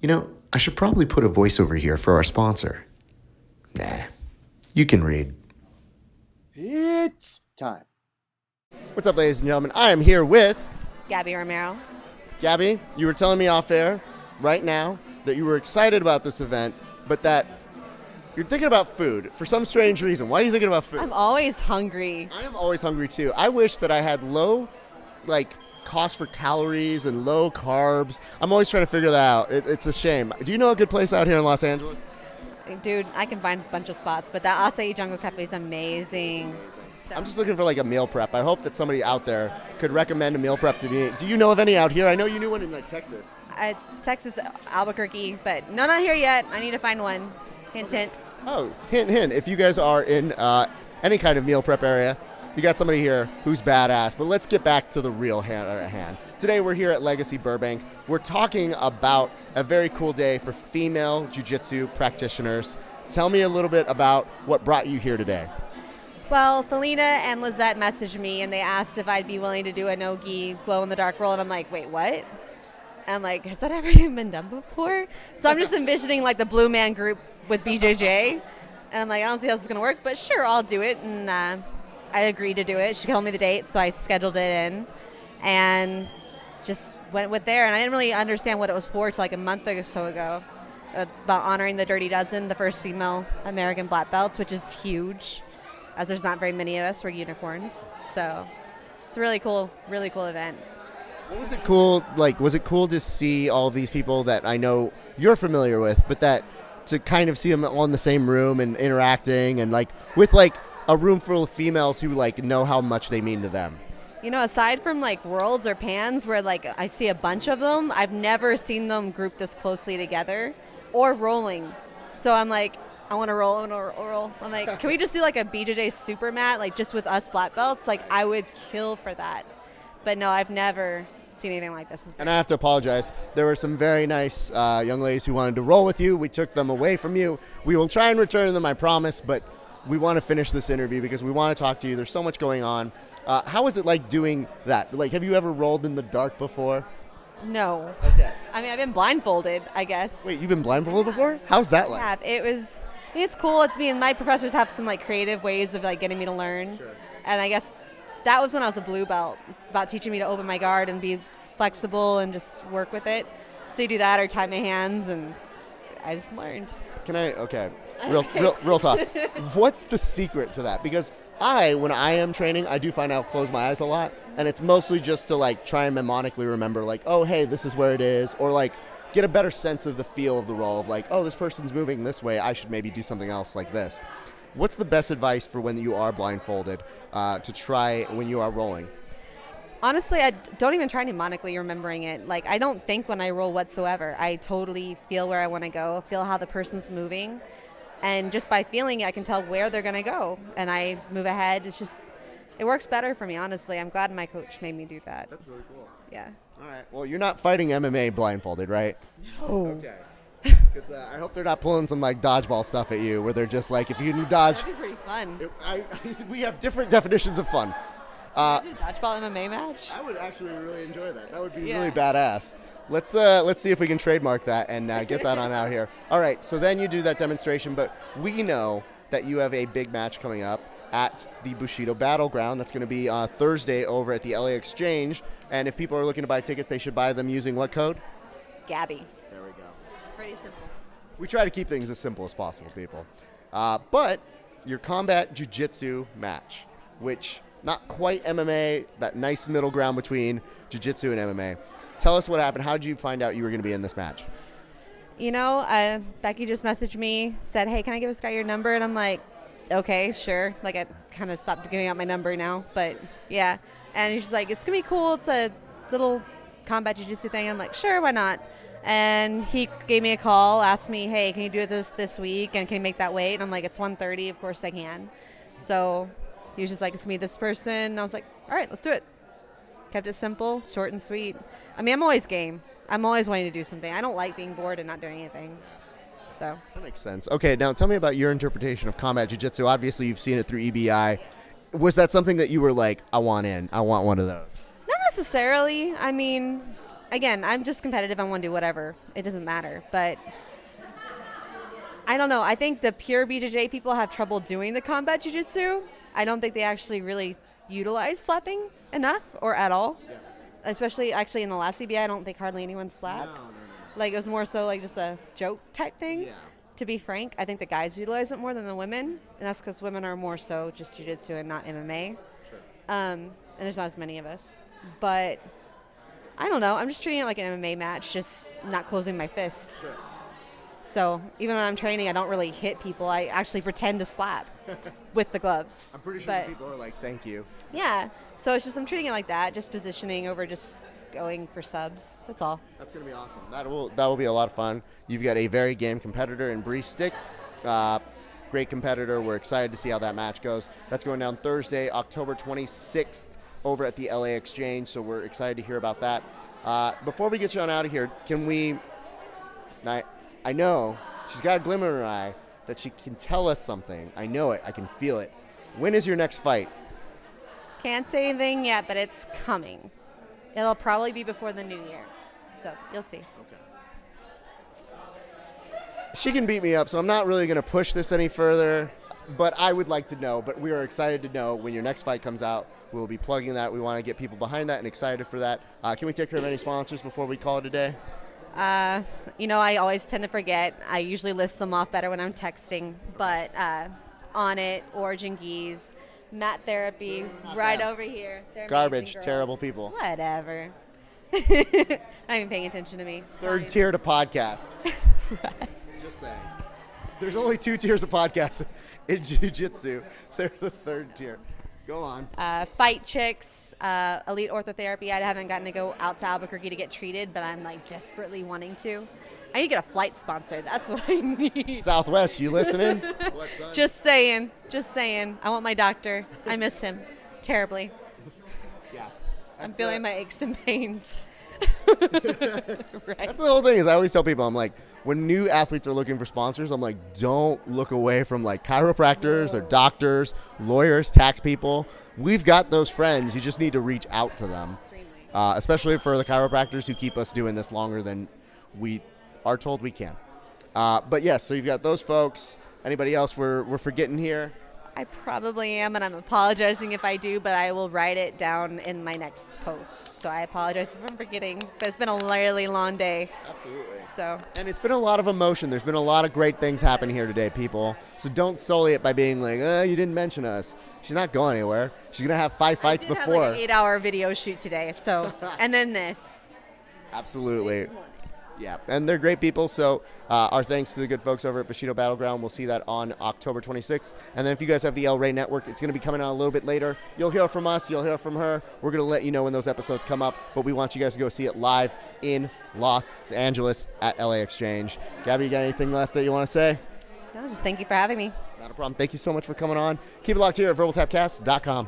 You know, I should probably put a voiceover here for our sponsor. Nah, you can read. It's time. What's up, ladies and gentlemen? I am here with Gabby Romero. Gabby. You were telling me off air right now that you were excited about this event, but that you're thinking about food for some strange reason. Why are you thinking about food? I'm always hungry. I am always hungry too. I wish that I had low, cost for calories and low carbs. I'm always trying to figure that out. It's a shame. Do you know a good place out here in Los Angeles? Dude, I can find a bunch of spots, but that Acai Jungle Cafe is amazing. So. I'm just looking for a meal prep. I hope that somebody out there could recommend a meal prep to me. Do you know of any out here? I know you knew one in Texas. Texas, Albuquerque, but no, not here yet. I need to find one. Hint, hint. Oh, hint, hint. If you guys are in any kind of meal prep area, you got somebody here who's badass. But let's get back to the real hand. Today we're here at Legacy Burbank. We're talking about a very cool day for female jiu-jitsu practitioners. Tell me a little bit about what brought you here today. Well, Felina and Lizette messaged me, and they asked if I'd be willing to do a no-gi glow-in-the-dark roll, and I'm like, wait, what? And I'm like, has that ever even been done before? So I'm just envisioning the Blue Man Group with BJJ, and I'm like, I don't see how this is going to work, but sure, I'll do it. And I agreed to do it. She told me the date, so I scheduled it in and just went with there. And I didn't really understand what it was for till a month or so ago, about honoring the Dirty Dozen, the first female American black belts, which is huge, as there's not very many of us. We're unicorns. So it's a really cool event. What was it cool? Was it cool to see all these people that I know you're familiar with, but that to kind of see them all in the same room and interacting and with a room full of females who know how much they mean to them? You know, aside from Worlds or Pans where I see a bunch of them, I've never seen them grouped this closely together or rolling. So I'm like, I want to roll, I want to roll. I'm like, can we just do a BJJ super mat, just with us black belts? I would kill for that. But no, I've never seen anything like this. And I have to apologize. There were some very nice young ladies who wanted to roll with you. We took them away from you. We will try and return them, I promise, but we want to finish this interview because we want to talk to you. There's so much going on. How is it doing that? Have you ever rolled in the dark before? No. Okay. I mean, I've been blindfolded, I guess. Wait, you've been blindfolded before? How's that like? Yeah, it's cool. It's me and my professors have some creative ways of getting me to learn. Sure. And I guess that was when I was a blue belt, about teaching me to open my guard and be flexible and just work with it. So you do that or tie my hands, and I just learned. Okay, real talk. What's the secret to that? Because when I am training, I do find I'll close my eyes a lot, and it's mostly just to try and mnemonically remember oh, hey, this is where it is, or get a better sense of the feel of the roll of oh, this person's moving this way, I should maybe do something else like this. What's the best advice for when you are blindfolded to try when you are rolling? Honestly, I don't even try mnemonically remembering it. I don't think when I roll whatsoever. I totally feel where I want to go, feel how the person's moving. And just by feeling it, I can tell where they're going to go. And I move ahead. It works better for me, honestly. I'm glad my coach made me do that. That's really cool. Yeah. All right. Well, you're not fighting MMA blindfolded, right? No. Okay. Because I hope they're not pulling some dodgeball stuff at you where they're just if you can dodge. That'd be pretty fun. We have different definitions of fun. Can you do a dodgeball MMA match? I would actually really enjoy that. That would be really badass. Let's see if we can trademark that and get that on out here. All right, so then you do that demonstration, but we know that you have a big match coming up at the Bushido Battleground. That's going to be Thursday over at the LA Exchange. And if people are looking to buy tickets, they should buy them using what code? Gabby. There we go. Pretty simple. We try to keep things as simple as possible, people. But your combat jiu-jitsu match, which not quite MMA, that nice middle ground between jiu-jitsu and MMA. Tell us what happened. How did you find out you were going to be in this match? You know, Becky just messaged me, said, hey, can I give this guy your number? And I'm like, okay, sure. I kind of stopped giving out my number now, but yeah. And she's like, it's going to be cool. It's a little combat jiu-jitsu thing. I'm like, sure, why not? And he gave me a call, asked me, hey, can you do this week? And can you make that weight? And I'm like, it's 1:30. Of course I can. So he was just like, it's me, this person. And I was like, all right, let's do it. Kept it simple, short and sweet. I mean, I'm always game. I'm always wanting to do something. I don't like being bored and not doing anything. So that makes sense. Okay, now tell me about your interpretation of combat jiu-jitsu. Obviously, you've seen it through EBI. Was that something that you were like, I want one of those? not necessarily. I mean, again, I'm just competitive. I want to do whatever. It doesn't matter. But I don't know. I think the pure BJJ people have trouble doing the combat jiu-jitsu. I don't think they actually really utilize slapping enough or at all. Yeah. Especially actually in the last CBI, I don't think hardly anyone slapped. No. Like it was more so like just a joke type thing. Yeah. To be frank, I think the guys utilize it more than the women, and that's because women are more so just jiu-jitsu and not MMA. Sure. And there's not as many of us. But I don't know. I'm just treating it like an MMA match, just not closing my fist. Sure. So even when I'm training, I don't really hit people. I actually pretend to slap with the gloves. I'm pretty sure people are like, thank you. Yeah. So it's just I'm treating it like that, just positioning over just going for subs. That's all. That's going to be awesome. That will be a lot of fun. You've got a very game competitor in Bree Stick. Great competitor. We're excited to see how that match goes. That's going down Thursday, October 26th over at the LA Exchange, so we're excited to hear about that. Before we get you on out of here, can we... I know she's got a glimmer in her eye that she can tell us something. I know it. I can feel it. When is your next fight? Can't say anything yet, but it's coming. It'll probably be before the new year. So you'll see. Okay. She can beat me up, so I'm not really going to push this any further. But I would like to know. But we are excited to know when your next fight comes out. We'll be plugging that. We want to get people behind that and excited for that. Can we take care of any sponsors before we call it a day? I always tend to forget. I usually list them off better when I'm texting. But On It, Origin Geese, Mat Therapy, right over here. They're garbage, terrible people. Whatever. Not even paying attention to me. Third tier to podcast. Right. Just saying. There's only 2 tiers of podcasts in jiu-jitsu. They're the third tier. Go on. Fight Chicks, Elite Orthotherapy. I haven't gotten to go out to Albuquerque to get treated, but I'm like desperately wanting to. I need to get a flight sponsor. That's what I need. Southwest, you listening? What's up? Just saying. I want my doctor. I miss him terribly. Yeah. I'm feeling my aches and pains. Right. That's the whole thing. Is I always tell people, I'm like, when new athletes are looking for sponsors, I'm like, don't look away from like chiropractors or doctors, lawyers, tax people. We've got those friends. You just need to reach out to them, especially for the chiropractors who keep us doing this longer than we are told we can. But yes, so you've got those folks. Anybody else we're forgetting here? I probably am, and I'm apologizing if I do, but I will write it down in my next post. So I apologize if I'm forgetting, but it's been a really long day. Absolutely. So. And it's been a lot of emotion. There's been a lot of great things happen here today, people. So don't sully it by being like, you didn't mention us. She's not going anywhere. She's going to have 5 fights before. I have like an 8-hour video shoot today, so, and then this. Absolutely. Yeah, and they're great people, so our thanks to the good folks over at Bushido Battleground. We'll see that on October 26th. And then if you guys have the El Rey Network, it's going to be coming out a little bit later. You'll hear from us. You'll hear from her. We're going to let you know when those episodes come up, but we want you guys to go see it live in Los Angeles at LA Exchange. Gabby, you got anything left that you want to say? No, just thank you for having me. Not a problem. Thank you so much for coming on. Keep it locked here at verbaltapcast.com.